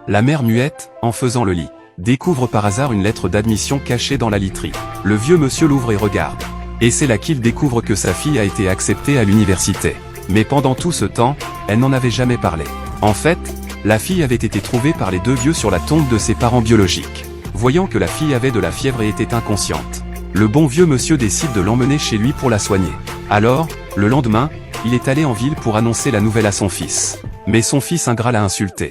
La mère muette, en faisant le lit, découvre par hasard une lettre d'admission cachée dans la literie. Le vieux monsieur l'ouvre et regarde. Et c'est là qu'il découvre que sa fille a été acceptée à l'université. Mais pendant tout ce temps, elle n'en avait jamais parlé. En fait, la fille avait été trouvée par les deux vieux sur la tombe de ses parents biologiques. Voyant que la fille avait de la fièvre et était inconsciente, le bon vieux monsieur décide de l'emmener chez lui pour la soigner. Alors, le lendemain, il est allé en ville pour annoncer la nouvelle à son fils. Mais son fils ingrat l'a insulté,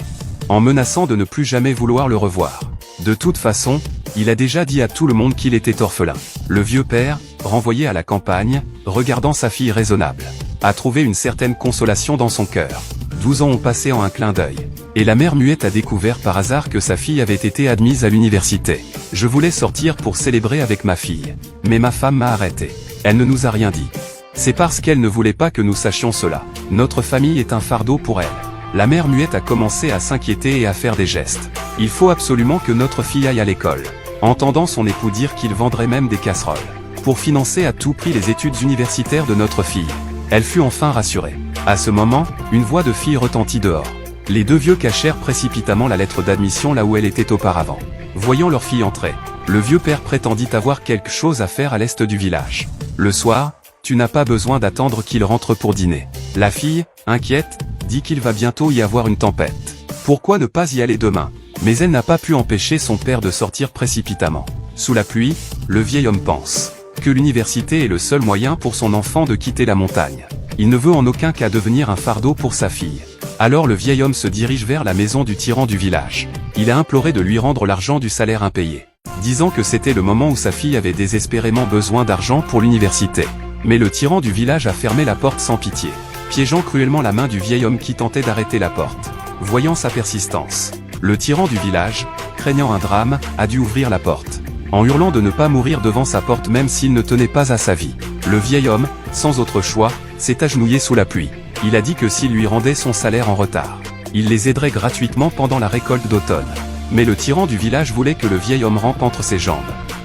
en menaçant de ne plus jamais vouloir le revoir. De toute façon, il a déjà dit à tout le monde qu'il était orphelin. Le vieux père, renvoyé à la campagne, regardant sa fille raisonnable, a trouvé une certaine consolation dans son cœur. 12 ans ont passé en un clin d'œil. Et la mère muette a découvert par hasard que sa fille avait été admise à l'université. Je voulais sortir pour célébrer avec ma fille. Mais ma femme m'a arrêté. Elle ne nous a rien dit. C'est parce qu'elle ne voulait pas que nous sachions cela. Notre famille est un fardeau pour elle. La mère muette a commencé à s'inquiéter et à faire des gestes. Il faut absolument que notre fille aille à l'école. Entendant son époux dire qu'il vendrait même des casseroles pour financer à tout prix les études universitaires de notre fille, elle fut enfin rassurée. À ce moment, une voix de fille retentit dehors. Les deux vieux cachèrent précipitamment la lettre d'admission là où elle était auparavant. Voyant leur fille entrer, le vieux père prétendit avoir quelque chose à faire à l'est du village. Le soir, tu n'as pas besoin d'attendre qu'il rentre pour dîner. La fille, inquiète, dit qu'il va bientôt y avoir une tempête. Pourquoi ne pas y aller demain? Mais elle n'a pas pu empêcher son père de sortir précipitamment. Sous la pluie, le vieil homme pense que l'université est le seul moyen pour son enfant de quitter la montagne. Il ne veut en aucun cas devenir un fardeau pour sa fille. Alors le vieil homme se dirige vers la maison du tyran du village. Il a imploré de lui rendre l'argent du salaire impayé, disant que c'était le moment où sa fille avait désespérément besoin d'argent pour l'université. Mais le tyran du village a fermé la porte sans pitié, piégeant cruellement la main du vieil homme qui tentait d'arrêter la porte. Voyant sa persistance, le tyran du village, craignant un drame, a dû ouvrir la porte, en hurlant de ne pas mourir devant sa porte même s'il ne tenait pas à sa vie. Le vieil homme, sans autre choix, s'est agenouillé sous la pluie. Il a dit que s'il lui rendait son salaire en retard, il les aiderait gratuitement pendant la récolte d'automne. Mais le tyran du village voulait que le vieil homme rampe entre ses jambes,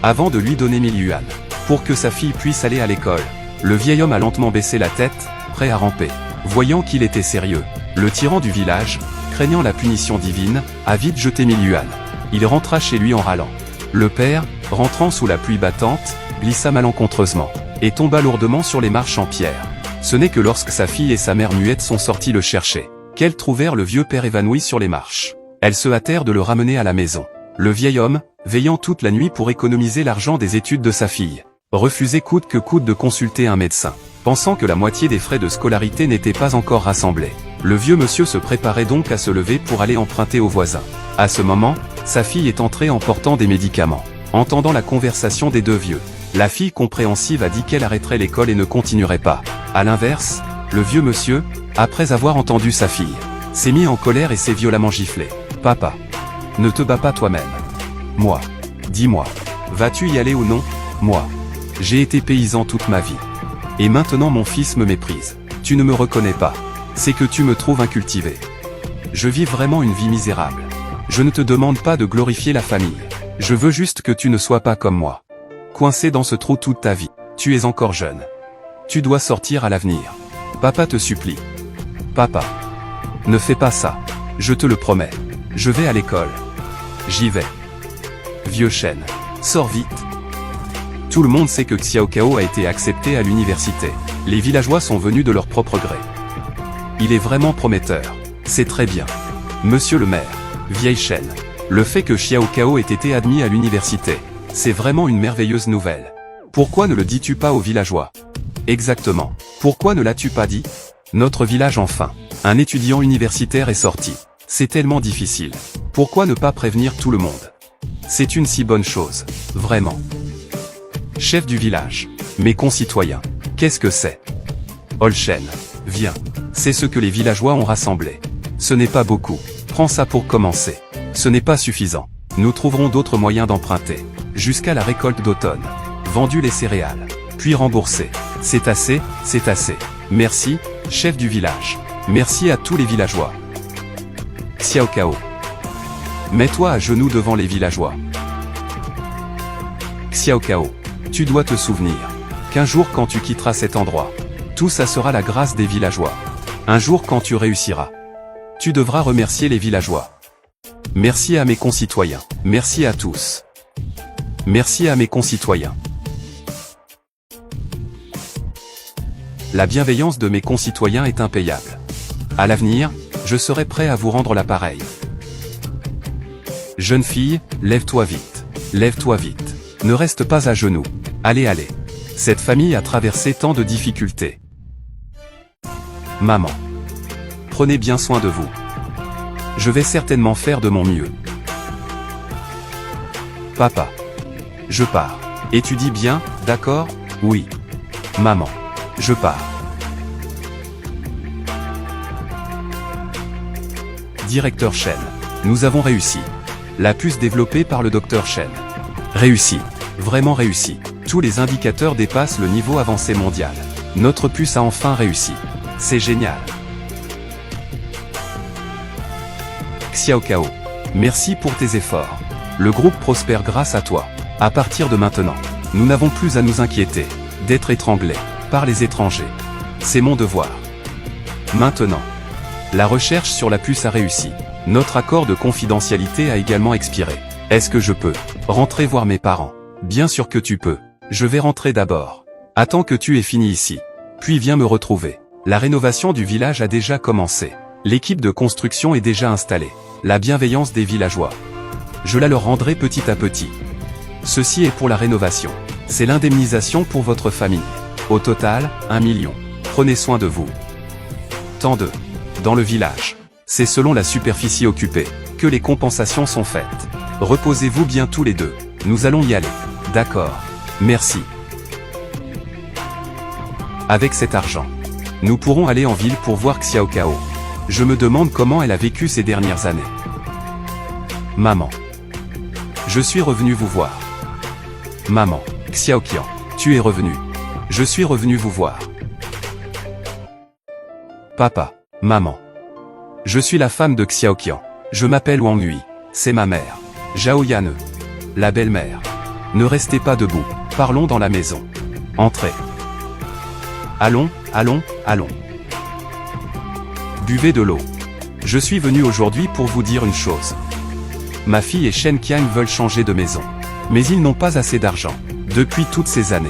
avant de lui donner 1000 yuans, pour que sa fille puisse aller à l'école. Le vieil homme a lentement baissé la tête, prêt à ramper. Voyant qu'il était sérieux, le tyran du village, craignant la punition divine, a vite jeté 1000 yuans. Il rentra chez lui en râlant. Le père, rentrant sous la pluie battante, glissa malencontreusement, et tomba lourdement sur les marches en pierre. Ce n'est que lorsque sa fille et sa mère muette sont sorties le chercher, qu'elles trouvèrent le vieux père évanoui sur les marches. Elles se hâtèrent de le ramener à la maison. Le vieil homme, veillant toute la nuit pour économiser l'argent des études de sa fille, refusait coûte que coûte de consulter un médecin, pensant que la moitié des frais de scolarité n'étaient pas encore rassemblés. Le vieux monsieur se préparait donc à se lever pour aller emprunter aux voisins. À ce moment, sa fille est entrée en portant des médicaments. Entendant la conversation des deux vieux, la fille compréhensive a dit qu'elle arrêterait l'école et ne continuerait pas. À l'inverse, le vieux monsieur, après avoir entendu sa fille, s'est mis en colère et s'est violemment giflé. « Papa, ne te bats pas toi-même. Moi, dis-moi, vas-tu y aller ou non? Moi, j'ai été paysan toute ma vie. Et maintenant mon fils me méprise. Tu ne me reconnais pas. C'est que tu me trouves incultivé. Je vis vraiment une vie misérable. Je ne te demande pas de glorifier la famille. Je veux juste que tu ne sois pas comme moi, coincé dans ce trou toute ta vie. Tu es encore jeune. Tu dois sortir à l'avenir. Papa te supplie. Papa, ne fais pas ça. Je te le promets. Je vais à l'école. J'y vais. Vieux chêne, sors vite. Tout le monde sait que Xiao Cao a été accepté à l'université. Les villageois sont venus de leur propre gré. Il est vraiment prometteur. C'est très bien. Monsieur le maire, vieille chêne, le fait que Xiao Cao ait été admis à l'université, c'est vraiment une merveilleuse nouvelle. Pourquoi ne le dis-tu pas aux villageois? Exactement. Pourquoi ne l'as-tu pas dit? Notre village enfin. Un étudiant universitaire est sorti. C'est tellement difficile. Pourquoi ne pas prévenir tout le monde? C'est une si bonne chose. Vraiment. Chef du village. Mes concitoyens. Qu'est-ce que c'est? Olchen, viens. C'est ce que les villageois ont rassemblé. Ce n'est pas beaucoup. Prends ça pour commencer. Ce n'est pas suffisant. Nous trouverons d'autres moyens d'emprunter. Jusqu'à la récolte d'automne. Vendu les céréales. Puis remboursé. C'est assez, c'est assez. Merci, chef du village. Merci à tous les villageois. Xiao Cao. Mets-toi à genoux devant les villageois. Xiao Cao. Tu dois te souvenir qu'un jour quand tu quitteras cet endroit, tout ça sera la grâce des villageois. Un jour quand tu réussiras, tu devras remercier les villageois. Merci à mes concitoyens. Merci à tous. Merci à mes concitoyens. La bienveillance de mes concitoyens est impayable. À l'avenir, je serai prêt à vous rendre l'appareil. Jeune fille, lève-toi vite. Lève-toi vite. Ne reste pas à genoux. Allez, allez. Cette famille a traversé tant de difficultés. Maman. Prenez bien soin de vous. Je vais certainement faire de mon mieux. Papa. Je pars. Étudie bien, d'accord? Oui. Maman. Je pars. Directeur Chen. Nous avons réussi. La puce développée par le docteur Chen. Réussi. Vraiment réussi. Tous les indicateurs dépassent le niveau avancé mondial. Notre puce a enfin réussi. C'est génial. Xiao Cao. Merci pour tes efforts. Le groupe prospère grâce à toi. À partir de maintenant, nous n'avons plus à nous inquiéter d'être étranglés par les étrangers. C'est mon devoir. Maintenant, la recherche sur la puce a réussi. Notre accord de confidentialité a également expiré. Est-ce que je peux rentrer voir mes parents? Bien sûr que tu peux. Je vais rentrer d'abord. Attends que tu aies fini ici. Puis viens me retrouver. La rénovation du village a déjà commencé. L'équipe de construction est déjà installée. La bienveillance des villageois. Je la leur rendrai petit à petit. Ceci est pour la rénovation. C'est l'indemnisation pour votre famille. Au total, 1 million. Prenez soin de vous. Tant de. Dans le village. C'est selon la superficie occupée que les compensations sont faites. Reposez-vous bien tous les deux. Nous allons y aller. D'accord. Merci. Avec cet argent, nous pourrons aller en ville pour voir Xiao Cao. Je me demande comment elle a vécu ces dernières années. Maman. Je suis revenu vous voir. Maman. Xiao Qian. Tu es revenu. Je suis revenu vous voir. Papa. Maman. Je suis la femme de Xiao Qian. Je m'appelle Wang Hui. C'est ma mère. Zhao Yane. La belle-mère. Ne restez pas debout. Parlons dans la maison. Entrez. Allons, allons, allons. Buvez de l'eau. Je suis venu aujourd'hui pour vous dire une chose. Ma fille et Shen Qiang veulent changer de maison. Mais ils n'ont pas assez d'argent. Depuis toutes ces années.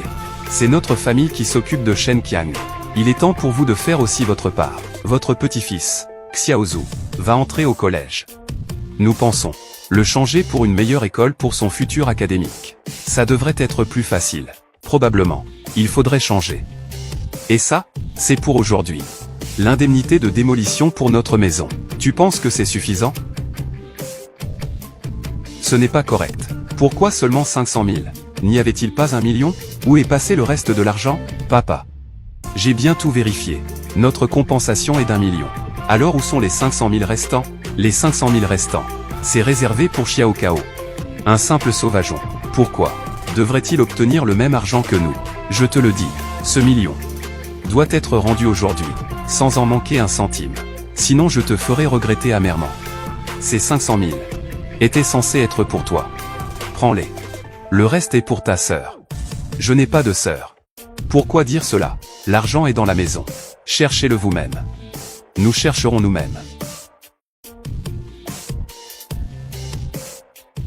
C'est notre famille qui s'occupe de Shen Qiang. Il est temps pour vous de faire aussi votre part. Votre petit-fils, Xiaozhu, va entrer au collège. Nous pensons le changer pour une meilleure école pour son futur académique. Ça devrait être plus facile. Probablement. Il faudrait changer. Et ça, c'est pour aujourd'hui. L'indemnité de démolition pour notre maison. Tu penses que c'est suffisant? Ce n'est pas correct. Pourquoi seulement 500 000? N'y avait-il pas 1 million? Où est passé le reste de l'argent? Papa. J'ai bien tout vérifié. Notre compensation est d'1 million. Alors où sont les 500 000 restants? Les 500 000 restants. C'est réservé pour Xiao Cao. Un simple sauvageon. Pourquoi devrait-il obtenir le même argent que nous? Je te le dis, ce million doit être rendu aujourd'hui, sans en manquer un centime. Sinon je te ferai regretter amèrement. Ces 500 000 étaient censés être pour toi. Prends-les. Le reste est pour ta sœur. Je n'ai pas de sœur. Pourquoi dire cela? L'argent est dans la maison. Cherchez-le vous-même. Nous chercherons nous-mêmes.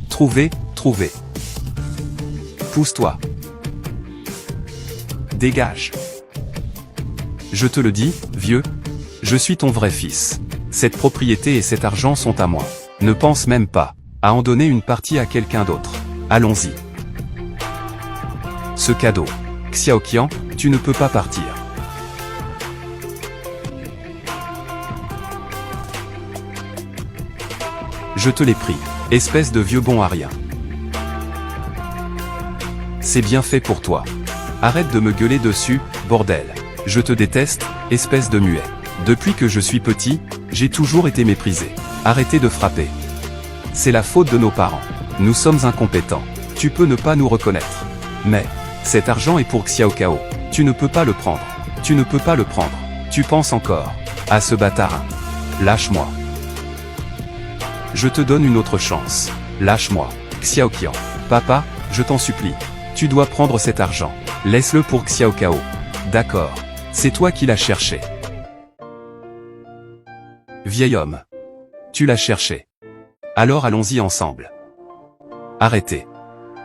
Trouvez, trouvez. Pousse-toi. Dégage. Je te le dis, vieux, je suis ton vrai fils. Cette propriété et cet argent sont à moi. Ne pense même pas à en donner une partie à quelqu'un d'autre. Allons-y. Ce cadeau. Xiao Qian, tu ne peux pas partir. Je te l'ai pris, espèce de vieux bon à rien. C'est bien fait pour toi. Arrête de me gueuler dessus, bordel. Je te déteste, espèce de muet. Depuis que je suis petit, j'ai toujours été méprisé. Arrêtez de frapper. C'est la faute de nos parents. Nous sommes incompétents. Tu peux ne pas nous reconnaître. Mais, cet argent est pour Xiao Cao. Tu ne peux pas le prendre. Tu ne peux pas le prendre. Tu penses encore à ce bâtard. Lâche-moi. Je te donne une autre chance. Lâche-moi. Xiao Qian. Papa, je t'en supplie. Tu dois prendre cet argent. Laisse-le pour Xiao Cao. D'accord. C'est toi qui l'as cherché. Vieil homme. Tu l'as cherché. Alors allons-y ensemble. Arrêtez.